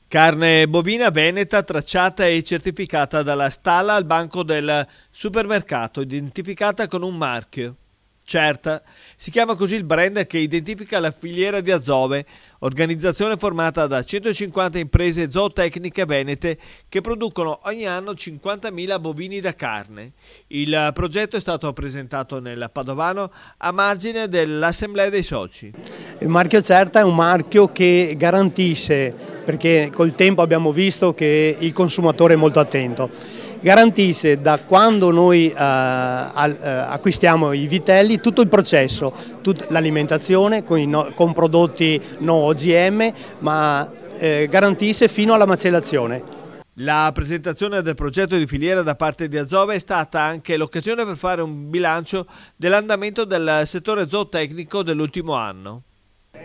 Carne bovina veneta tracciata e certificata dalla stalla al banco del supermercato, identificata con un marchio. Certa, si chiama così il brand che identifica la filiera di Azove, organizzazione formata da 150 imprese zootecniche venete che producono ogni anno 50.000 bovini da carne. Il progetto è stato presentato nel Padovano a margine dell'Assemblea dei Soci. Il marchio Certa è un marchio che garantisce, perché col tempo abbiamo visto che il consumatore è molto attento, garantisce da quando noi acquistiamo i vitelli tutto il processo, l'alimentazione con prodotti no OGM, ma garantisce fino alla macellazione. La presentazione del progetto di filiera da parte di Azove è stata anche l'occasione per fare un bilancio dell'andamento del settore zootecnico dell'ultimo anno.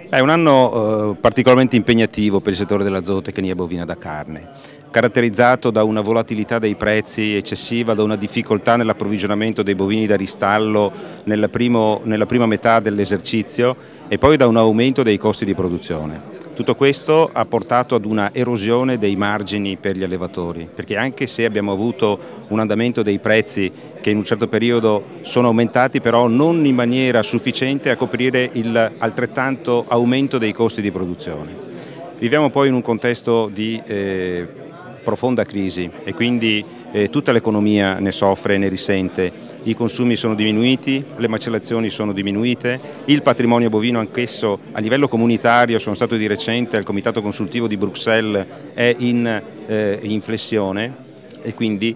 È un anno particolarmente impegnativo per il settore della zootecnia bovina da carne, caratterizzato da una volatilità dei prezzi eccessiva, da una difficoltà nell'approvvigionamento dei bovini da ristallo nella prima metà dell'esercizio e poi da un aumento dei costi di produzione. Tutto questo ha portato ad una erosione dei margini per gli allevatori, perché anche se abbiamo avuto un andamento dei prezzi che in un certo periodo sono aumentati, però non in maniera sufficiente a coprire il altrettanto aumento dei costi di produzione. Viviamo poi in un contesto di profonda crisi e quindi tutta l'economia ne soffre e ne risente. I consumi sono diminuiti, le macellazioni sono diminuite, il patrimonio bovino anch'esso a livello comunitario, sono stato di recente al Comitato Consultivo di Bruxelles, è in flessione e quindi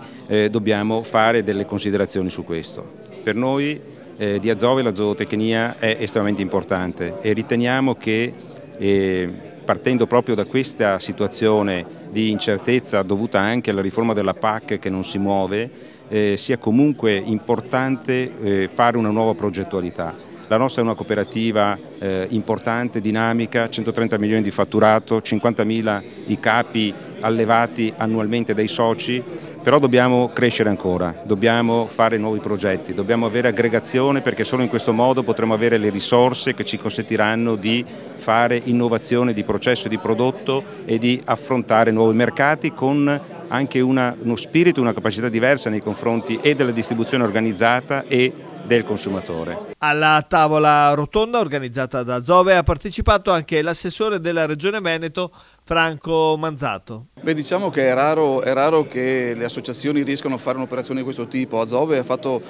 dobbiamo fare delle considerazioni su questo. Per noi di Azove la zootecnia è estremamente importante e riteniamo che partendo proprio da questa situazione di incertezza dovuta anche alla riforma della PAC che non si muove, sia comunque importante fare una nuova progettualità. La nostra è una cooperativa importante, dinamica, 130 milioni di fatturato, 50.000 i capi allevati annualmente dai soci, però dobbiamo crescere ancora, dobbiamo fare nuovi progetti, dobbiamo avere aggregazione perché solo in questo modo potremo avere le risorse che ci consentiranno di fare innovazione di processo e di prodotto e di affrontare nuovi mercati con anche uno spirito, una capacità diversa nei confronti e della distribuzione organizzata e del consumatore. Alla tavola rotonda organizzata da Azove ha partecipato anche l'assessore della Regione Veneto Franco Manzato. Diciamo che è raro che le associazioni riescano a fare un'operazione di questo tipo. Azove ha fatto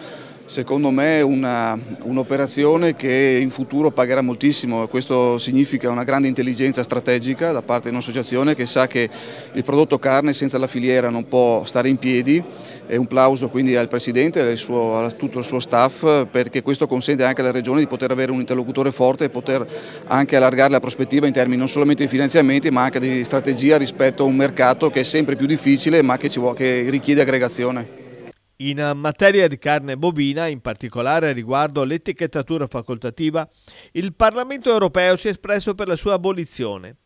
secondo me un'operazione che in futuro pagherà moltissimo. Questo significa una grande intelligenza strategica da parte di un'associazione che sa che il prodotto carne senza la filiera non può stare in piedi. E un plauso quindi al Presidente e a tutto il suo staff, perché questo consente anche alla Regione di poter avere un interlocutore forte e poter anche allargare la prospettiva in termini non solamente di finanziamenti ma anche di strategia rispetto a un mercato che è sempre più difficile ma che richiede aggregazione. In materia di carne bovina, in particolare riguardo l'etichettatura facoltativa, il Parlamento europeo si è espresso per la sua abolizione.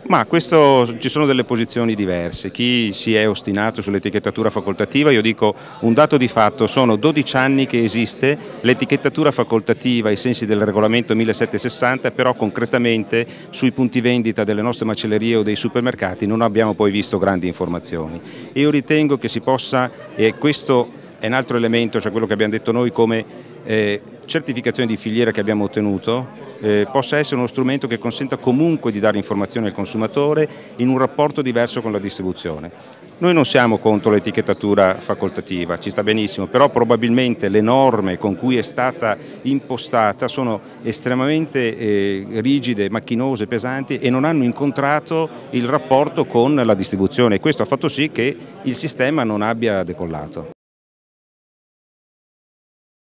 Ma ci sono delle posizioni diverse, chi si è ostinato sull'etichettatura facoltativa, io dico un dato di fatto, sono 12 anni che esiste l'etichettatura facoltativa ai sensi del regolamento 1760, però concretamente sui punti vendita delle nostre macellerie o dei supermercati non abbiamo poi visto grandi informazioni. E io ritengo che si possa, e questo è un altro elemento, cioè quello che abbiamo detto noi come certificazione di filiera che abbiamo ottenuto, possa essere uno strumento che consenta comunque di dare informazioni al consumatore in un rapporto diverso con la distribuzione. Noi non siamo contro l'etichettatura facoltativa, ci sta benissimo, però probabilmente le norme con cui è stata impostata sono estremamente rigide, macchinose, pesanti e non hanno incontrato il rapporto con la distribuzione e questo ha fatto sì che il sistema non abbia decollato.